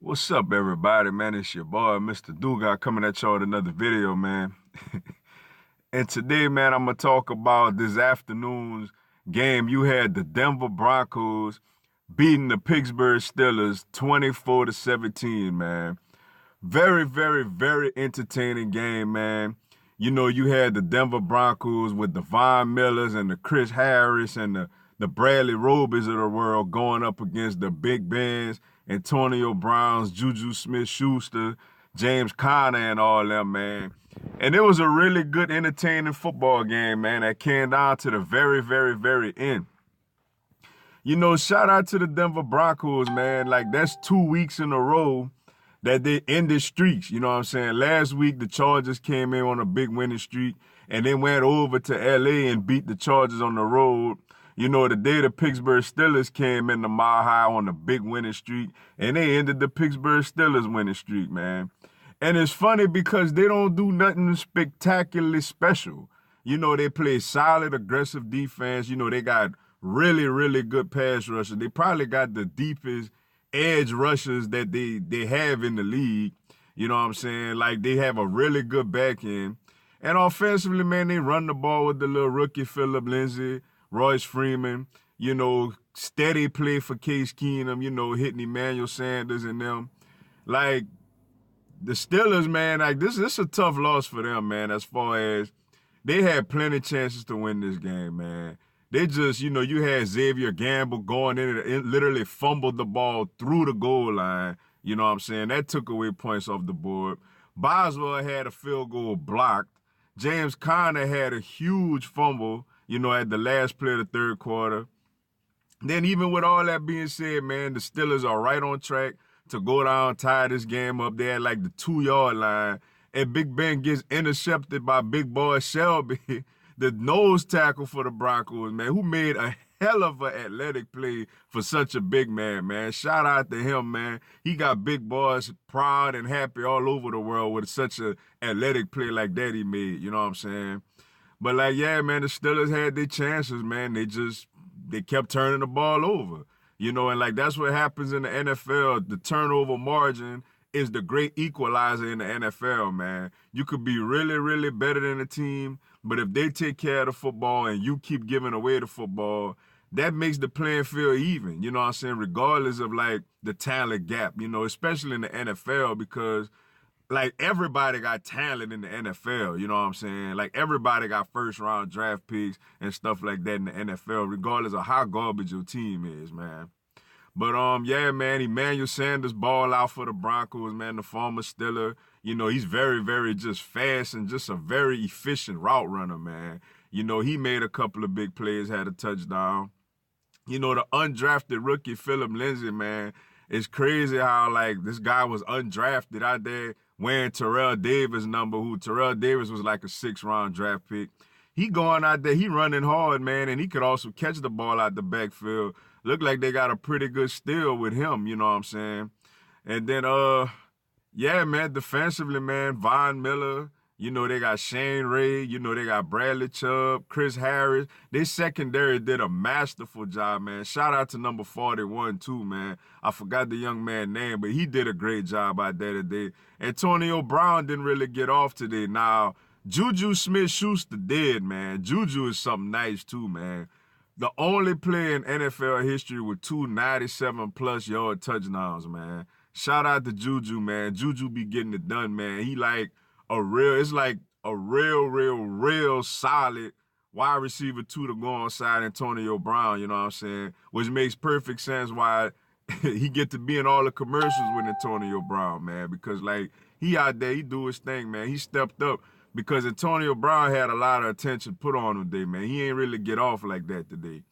What's up, everybody, man? It's your boy, Mr. Duga, coming at y'all with another video, man. And today, man, I'm gonna talk about this afternoon's game. You had the Denver Broncos beating the Pittsburgh Steelers 24 to 17, man. Very, very, very entertaining game, man. You know, you had the Denver Broncos with the Von Millers and the Chris Harris and the Bradley Robys of the world going up against the Big Bens, Antonio Browns, Juju Smith-Schuster, James Conner, and all them, man. And it was a really good, entertaining football game, man, that came down to the very, very, very end. You know, shout out to the Denver Broncos, man. Like, that's 2 weeks in a row that they ended streaks. You know what I'm saying? Last week, the Chargers came in on a big winning streak and then went over to LA and beat the Chargers on the road. You know, the day the Pittsburgh Steelers came in the Mile High on a big winning streak, and they ended the Pittsburgh Steelers winning streak, man. And it's funny because they don't do nothing spectacularly special. You know, they play solid, aggressive defense. You know, they got really, really good pass rushers. They probably got the deepest edge rushers that they have in the league. You know what I'm saying? Like, they have a really good back end. And offensively, man, they run the ball with the little rookie Phillip, Lindsey, Royce Freeman, you know, steady play for Case Keenum, you know, hitting Emmanuel Sanders and them. Like, the Steelers, man, like this is a tough loss for them, man, as far as they had plenty of chances to win this game, man. They just, you know, you had Xavier Gamble going in and literally fumbled the ball through the goal line. You know what I'm saying? That took away points off the board. Boswell had a field goal blocked. James Conner had a huge fumble, you know, at the last play of the third quarter. Then even with all that being said, man, the Steelers are right on track to go down, tie this game up there at like the 2-yard line. And Big Ben gets intercepted by big boy Shelby, the nose tackle for the Broncos, man, who made a hell of an athletic play for such a big man, man. Shout out to him, man. He got big boys proud and happy all over the world with such an athletic play like that he made, you know what I'm saying? But like, yeah, man, the Steelers had their chances, man. They kept turning the ball over. You know, and like that's what happens in the NFL. The turnover margin is the great equalizer in the NFL, man. You could be really, really better than the team, but if they take care of the football and you keep giving away the football, that makes the playing field even, you know what I'm saying, regardless of like the talent gap, you know, especially in the NFL because like everybody got talent in the NFL, you know what I'm saying? Like everybody got first round draft picks and stuff like that in the NFL, regardless of how garbage your team is, man. But yeah, man, Emmanuel Sanders ball out for the Broncos, man, the former Steeler. You know, he's very, very just fast and just a very efficient route runner, man. You know, he made a couple of big plays, had a touchdown. You know, the undrafted rookie Phillip Lindsey, man, it's crazy how like this guy was undrafted out there wearing Terrell Davis number, who Terrell Davis was like a 6th-round draft pick. He going out there, he running hard, man, and he could also catch the ball out the backfield. Look like they got a pretty good steal with him, you know what I'm saying? And then yeah, man, defensively, man, Von Miller, you know, they got Shane Ray, you know, they got Bradley Chubb, Chris Harris. They secondary did a masterful job, man. Shout out to number 41, too, man. I forgot the young man's name, but he did a great job out there today. Antonio Brown didn't really get off today. Now, Juju Smith-Schuster did, man. Juju is something nice, too, man. The only player in NFL history with 297-plus yard touchdowns, man. Shout out to Juju, man. Juju be getting it done, man. He like it's like a real solid wide receiver two to go on side Antonio Brown, you know what I'm saying? Which makes perfect sense why he get to be in all the commercials with Antonio Brown, man. Because like he out there, he do his thing, man. He stepped up because Antonio Brown had a lot of attention put on him today, man. He ain't really get off like that today.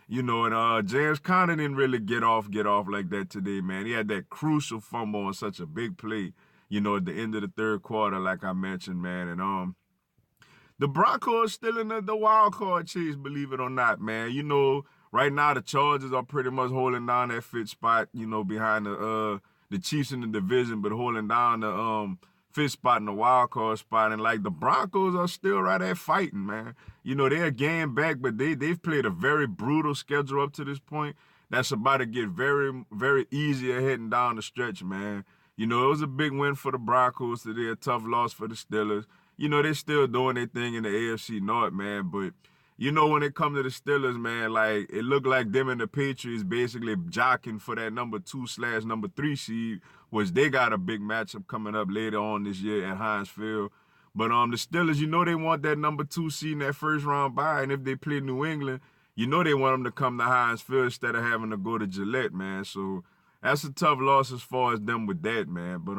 You know, and James Conner didn't really get off like that today, man. He had that crucial fumble on such a big play, you know, at the end of the third quarter, like I mentioned, man. And the Broncos still in the wild card chase, believe it or not, man. You know, right now the Chargers are pretty much holding down that fifth spot, you know, behind the Chiefs in the division, but holding down the fifth spot in the wild card spot. And like the Broncos are still right there fighting, man. You know, they're a game back, but they've played a very brutal schedule up to this point. that's about to get very, very easier heading down the stretch, man. You know, it was a big win for the Broncos today, a tough loss for the Steelers. You know, they're still doing their thing in the AFC North, man. But, you know, when it comes to the Steelers, man, like, it looked like them and the Patriots basically jockeying for that number 2/number 3 seed, which they got a big matchup coming up later on this year at Heinz Field. But the Steelers, you know they want that number 2 seed in that first round bye, and if they play New England, you know they want them to come to Heinz Field instead of having to go to Gillette, man. So that's a tough loss as far as them with that, man. But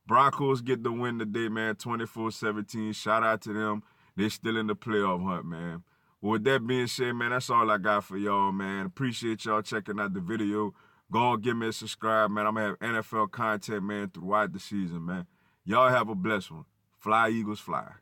Broncos get the win today, man, 24-17. Shout out to them. They're still in the playoff hunt, man. Well, with that being said, man, that's all I got for y'all, man. Appreciate y'all checking out the video. Go and give me a subscribe, man. I'm going to have NFL content, man, throughout the season, man. Y'all have a blessed one. Fly, Eagles, fly.